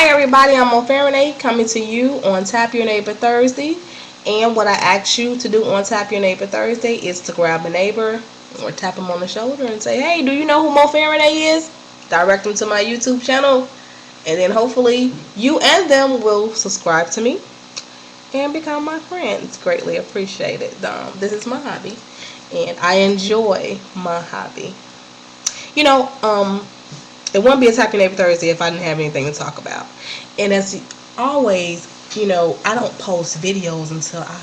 Hi everybody, I'm moferane coming to you on Tap Your Neighbor Thursday. And what I ask you to do on Tap Your Neighbor Thursday is to grab a neighbor or tap them on the shoulder and say, hey, do you know who moferane is? Direct them to my YouTube channel. And then hopefully you and them will subscribe to me and become my friends. Greatly appreciated. This is my hobby and I enjoy my hobby. You know, it wouldn't be a Tap Your Neighbor Thursday if I didn't have anything to talk about. And as always, I don't post videos until I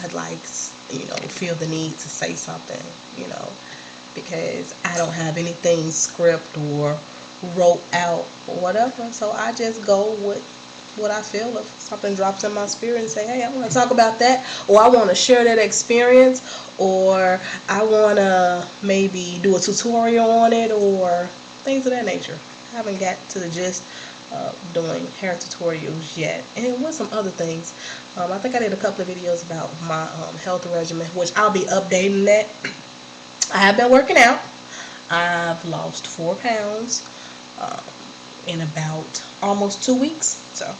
feel the need to say something, because I don't have anything script or wrote out or whatever. So I just go with what I feel. If something drops in my spirit and say, hey, I want to talk about that, or I want to share that experience, or I want to maybe do a tutorial on it, or things of that nature. I haven't got to the gist of doing hair tutorials yet, and with some other things. I think I did a couple of videos about my health regimen, which I'll be updating that. I have been working out. I've lost 4 pounds in about almost 2 weeks, so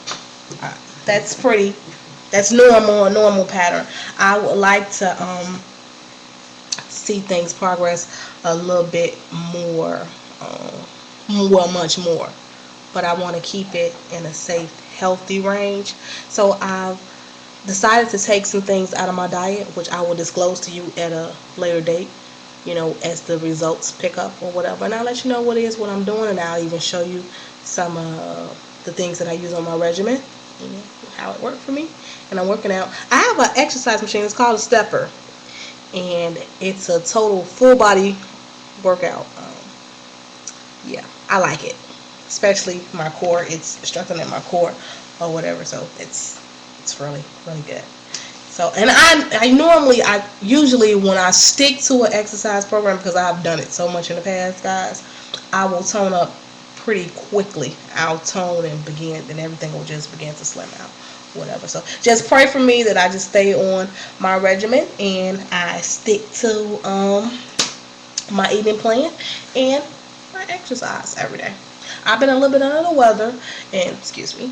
that's normal, a normal pattern. I would like to see things progress a little bit more. Much more, but I want to keep it in a safe, healthy range. So I've decided to take some things out of my diet, which I will disclose to you at a later date, as the results pick up or whatever. And I'll let you know what it is, what I'm doing, and I'll even show you some of the things that I use on my regimen, how it worked for me. And I'm working out. I have an exercise machine. It's called a stepper, and it's a total full body workout. Yeah, I like it, especially my core. It's strengthening my core or whatever, so it's really, really good. So, and I usually when I stick to an exercise program, because I've done it so much in the past, guys, I will tone up pretty quickly. I'll tone and everything will just begin to slim out, whatever. So just pray for me that I just stay on my regimen and I stick to my eating plan and I exercise every day. I've been a little bit under the weather, and excuse me,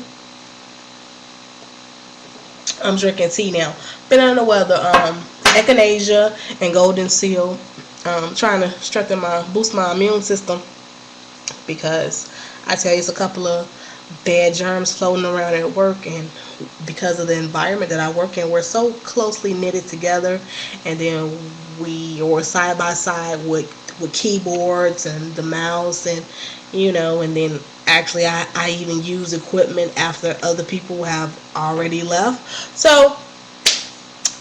I'm drinking tea now. Been under the weather. Echinacea and golden seal. Trying to boost my immune system, because I tell you, it's a couple of bad germs floating around at work, and because of the environment that I work in, we're so closely knitted together, and then we're side by side with keyboards and the mouse, and and then actually I even use equipment after other people have already left. So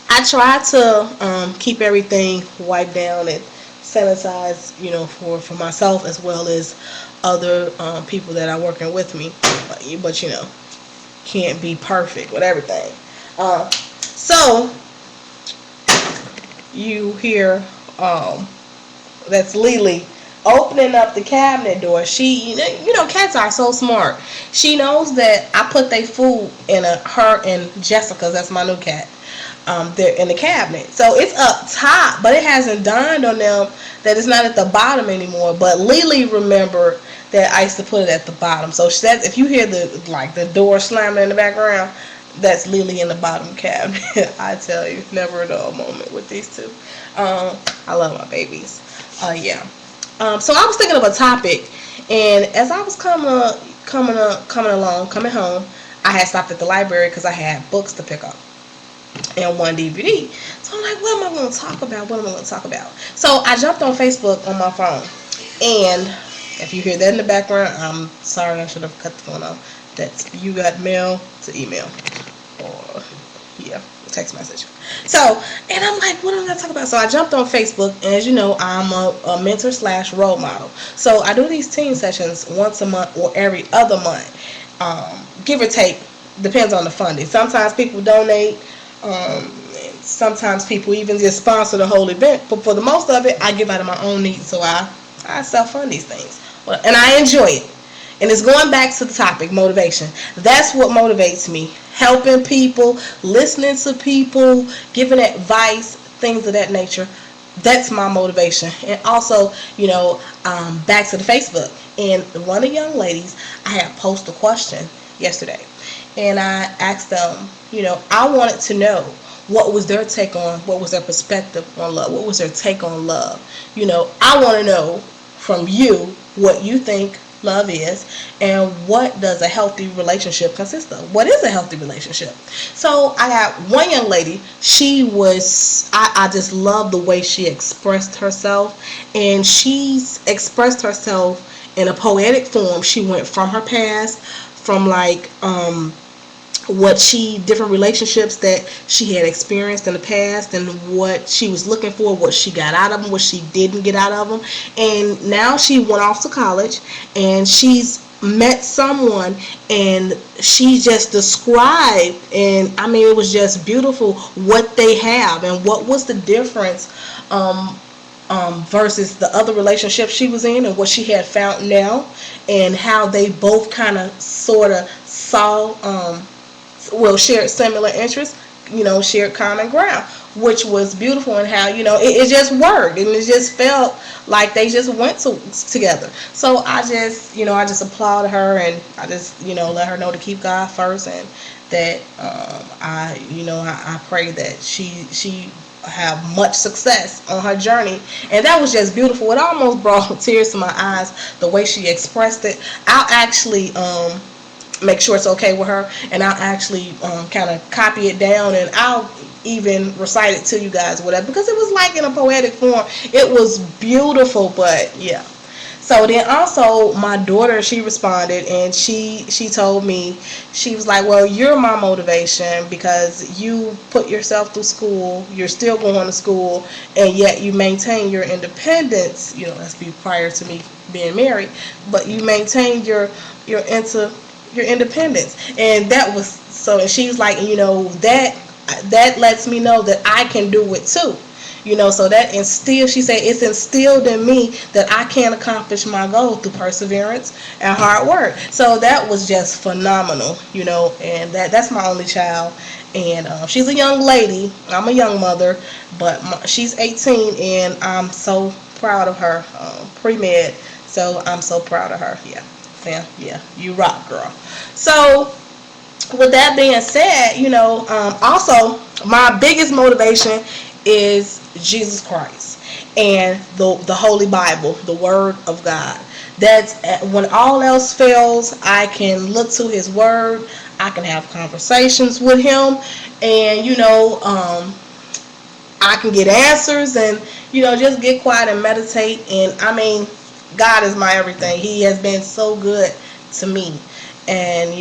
I try to keep everything wiped down and sanitized, for myself as well as other people that are working with me. But can't be perfect with everything. So you hear that's Lily opening up the cabinet door. She, cats are so smart. She knows that I put their food in her and Jessica's, that's my new cat, they're in the cabinet. So it's up top, but it hasn't dawned on them that it's not at the bottom anymore. But Lily remembered that I used to put it at the bottom. So that's, if you hear the door slamming in the background, that's Lily in the bottom cabinet. I tell you, never a dull moment with these two. I love my babies. Yeah. So I was thinking of a topic, and as I was coming home, I had stopped at the library because I had books to pick up and one DVD. So I'm like, what am I going to talk about? So I jumped on Facebook on my phone, and if you hear that in the background, I'm sorry, I should have cut the phone off. That's you got mail to email, or text message. So, and I'm like, what am I going to talk about? So I jumped on Facebook, and as you know, I'm a mentor / role model. So I do these team sessions once a month or every other month, give or take, depends on the funding. Sometimes people donate, sometimes people even just sponsor the whole event, but for the most of it, I give out of my own needs, so I self-fund these things, and I enjoy it. And it's going back to the topic, motivation. That's what motivates me. Helping people, listening to people, giving advice, things of that nature. That's my motivation. And also, back to the Facebook. And one of the young ladies, I had posted a question yesterday. and I asked them, I wanted to know what was their take on, what was their perspective on love, what was their take on love. I want to know from you what you think love is, and what does a healthy relationship consist of. What is a healthy relationship? So I got one young lady. She was, I just love the way she expressed herself, and she's expressed herself in a poetic form. She went from her past, from like different relationships that she had experienced in the past, and what she was looking for, what she got out of them, what she didn't get out of them. And now she went off to college, and she's met someone, and she just described, and I mean, it was just beautiful what they have and what was the difference versus the other relationship she was in, and what she had found now, and how they both kind of sort of saw shared similar interests, shared common ground, which was beautiful, and how, it just worked, and it just felt like they just went together. So I just applauded her, and I just, let her know to keep God first, and that I pray that she have much success on her journey. And that was just beautiful. It almost brought tears to my eyes, the way she expressed it. I'll actually make sure it's okay with her, and I'll actually kind of copy it down, and I'll even recite it to you guys, whatever, because it was like in a poetic form. It was beautiful. But yeah. So then also my daughter, she responded, and she told me, she was like, well, you're my motivation, because you put yourself through school, you're still going to school, and yet you maintain your independence. That's prior to me being married, but you maintain your independence. And that was so, and she's like, that lets me know that I can do it too. So that instilled, she said, it's instilled in me that I can accomplish my goal through perseverance and hard work. So that was just phenomenal, and that's my only child. And she's a young lady. I'm a young mother, but she's 18, and I'm so proud of her. Pre-med, so I'm so proud of her. Yeah, Sam, yeah, you rock, girl. So with that being said, also my biggest motivation is Jesus Christ and the Holy Bible, the Word of God. That's when all else fails, I can look to His Word. I can have conversations with Him, and I can get answers, and just get quiet and meditate. And I mean, God is my everything. He has been so good to me. And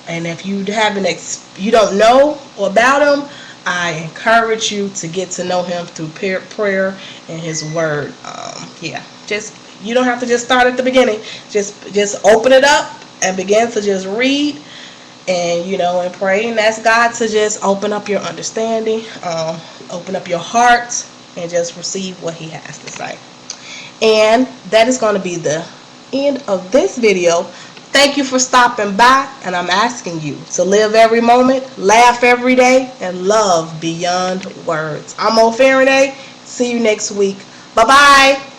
and if you you don't know about Him, I encourage you to get to know Him through prayer and His Word. Just, you don't have to just start at the beginning. Just open it up and begin to just read, and and pray, and ask God to just open up your understanding, open up your heart, and just receive what He has to say. And that is going to be the end of this video. Thank you for stopping by, and I'm asking you to live every moment, laugh every day, and love beyond words. I'm moferane. See you next week. Bye-bye.